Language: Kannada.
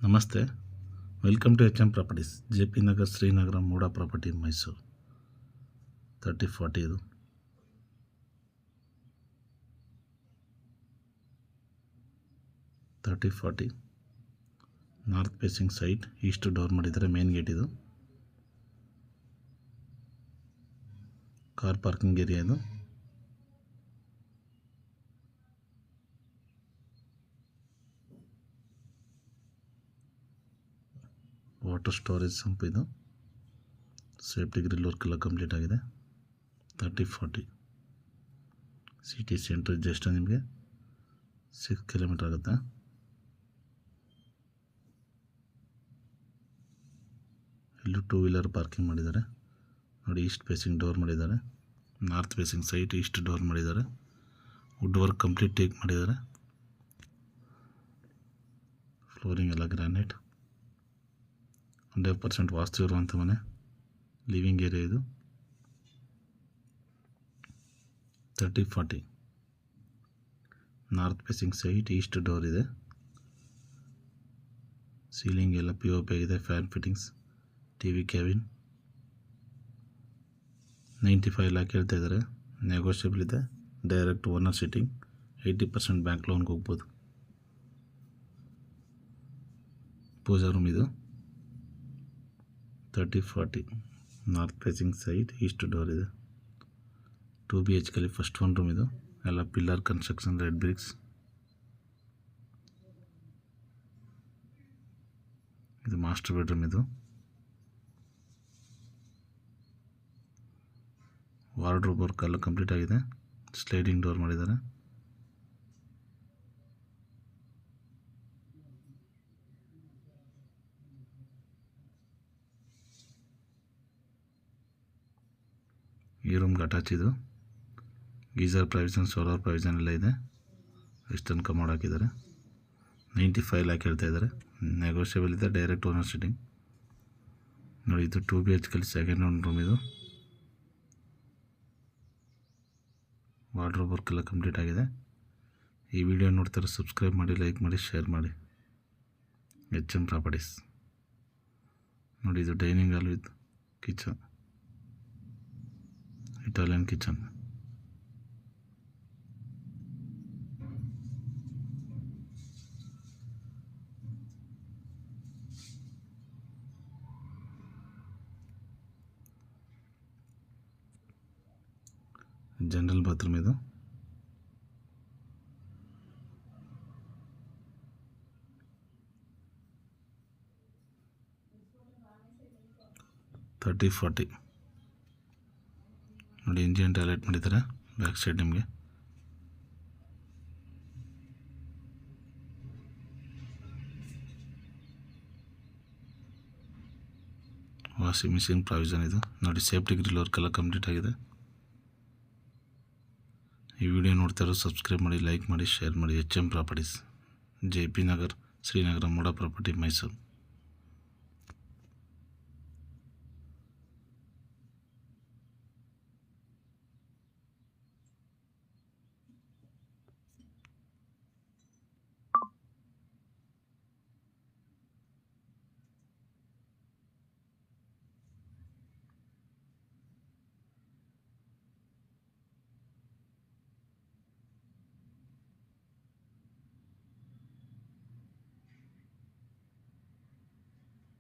ನಮಸ್ತೆ, welcome to HM properties, JP Nagar, Srinagar, Muda property, Mysuru. 3040 ಇದು. North facing site, east door ಮಾಡಿದರೆ ಮೇನ್ ಗೇಟ್ ಇದು. ಕಾರ್ ಪಾರ್ಕಿಂಗ್ ಏರಿಯಾ ಇದು. ವಾಟರ್ ಸ್ಟೋರೇಜ್ ಸಂಪ್ ಇದು. ಸೇಫ್ಟಿ ಗ್ರಿಲ್ ವರ್ಕ್ ಎಲ್ಲ ಕಂಪ್ಲೀಟ್ ಆಗಿದೆ. 3040 ಸಿಟಿ ಸೆಂಟ್ರ್ ಜಸ್ಟ್ ನಿಮಗೆ 6 ಕಿಲೋಮೀಟರ್ ಆಗುತ್ತೆ. ಇಲ್ಲೂ 2 ವೀಲರ್ ಪಾರ್ಕಿಂಗ್ ಮಾಡಿದ್ದಾರೆ ನೋಡಿ. ಈಸ್ಟ್ ಫೇಸಿಂಗ್ ಡೋರ್ ಮಾಡಿದ್ದಾರೆ. North facing site, east door ಮಾಡಿದ್ದಾರೆ. ವುಡ್ ವರ್ಕ್ ಕಂಪ್ಲೀಟ್ ಟೇಕ್ ಮಾಡಿದ್ದಾರೆ. ಫ್ಲೋರಿಂಗ್ ಎಲ್ಲ ಗ್ರಾನೈಟ್. 100% ವಾಸ್ತು ಇರುವಂಥ ಮನೆ. ಲಿವಿಂಗ್ ಏರಿಯಾ ಇದು. 3040 north facing site, east door ಇದೆ. ಸೀಲಿಂಗ್ ಎಲ್ಲ POP ಆಗಿದೆ. Fan fittings, TV cabin. 95 lac ಹೇಳ್ತಾ ಇದ್ದಾರೆ. ನೆಗೋಷಿಯಬಲ್ ಇದೆ. Direct owner sitting. 80% ಬ್ಯಾಂಕ್ ಲೋನ್ಗೆ ಹೋಗ್ಬೋದು. ಪೂಜಾ ರೂಮ್ ಇದು. 3040 north facing site, east door ಇದೆ. 2 BHK ಫಸ್ಟ್ 1 ರೂಮ್ ಇದು. ಎಲ್ಲ ಪಿಲ್ಲರ್ ಕನ್ಸ್ಟ್ರಕ್ಷನ್, ರೆಡ್ ಬ್ರಿಕ್ಸ್. ಇದು ಮಾಸ್ಟರ್ ಬೆಡ್ರೂಮ್ ಇದು. ವಾರ್ಡ್ರೋಬ್ ವರ್ಕ್ ಎಲ್ಲ ಕಂಪ್ಲೀಟ್ ಆಗಿದೆ. ಸ್ಲೈಡಿಂಗ್ ಡೋರ್ ಮಾಡಿದ್ದಾರೆ. ಈ ರೂಮ್ಗೆ ಅಟ್ಯಾಚ್ ಇದು. ಗೀಸರ್ ಪ್ರಾವಿಷನ್, ಸೋಲಾರ್ ಪ್ರಾವಿಷನ್ ಎಲ್ಲ ಇದೆ. ವೆಸ್ಟರ್ನ್ ಕಮೋಡ್ ಹಾಕಿದ್ದಾರೆ. 95 ಲ್ಯಾಕ್ ಹೇಳ್ತಾ ಇದ್ದಾರೆ. ನೆಗೋಷಿಯಬಲ್ ಇದೆ. ಡೈರೆಕ್ಟ್ ಓನರ್ ಸಿಟ್ಟಿಂಗ್ ನೋಡಿ. ಇದು 2 BHK ಸೆಕೆಂಡ್ 1 ರೂಮ್ ಇದು. ವಾರ್ಡ್ರೋಬ್ ವರ್ಕ್ ಎಲ್ಲ ಕಂಪ್ಲೀಟ್ ಆಗಿದೆ. ಈ ವಿಡಿಯೋ ನೋಡ್ತಾರೆ ಸಬ್ಸ್ಕ್ರೈಬ್ ಮಾಡಿ, ಲೈಕ್ ಮಾಡಿ, ಶೇರ್ ಮಾಡಿ. HM ಪ್ರಾಪರ್ಟೀಸ್ ನೋಡಿ. ಇದು dining hall with kitchen, Italian kitchen. General bathroom ಇದು. $3040 ನೋಡಿ. ಇಂಜಿನ್ ಟಾಯ್ಲೆಟ್ ಮಾಡಿದ್ದಾರೆ. ಬ್ಯಾಕ್ ಸೈಡ್ ನಿಮಗೆ ವಾಷಿಂಗ್ ಮಿಷಿನ್ ಪ್ರಾವಿಷನ್ ಇದು ನೋಡಿ. ಸೇಫ್ಟಿ ಗ್ರಿಲ್ ವರ್ಕ್ ಎಲ್ಲ ಕಂಪ್ಲೀಟ್ ಆಗಿದೆ. ಈ ವಿಡಿಯೋ ನೋಡ್ತಾರೋ ಸಬ್ಸ್ಕ್ರೈಬ್ ಮಾಡಿ, ಲೈಕ್ ಮಾಡಿ, ಶೇರ್ ಮಾಡಿ. HM properties, JP Nagar, Srinagar, Muda property, Mysuru.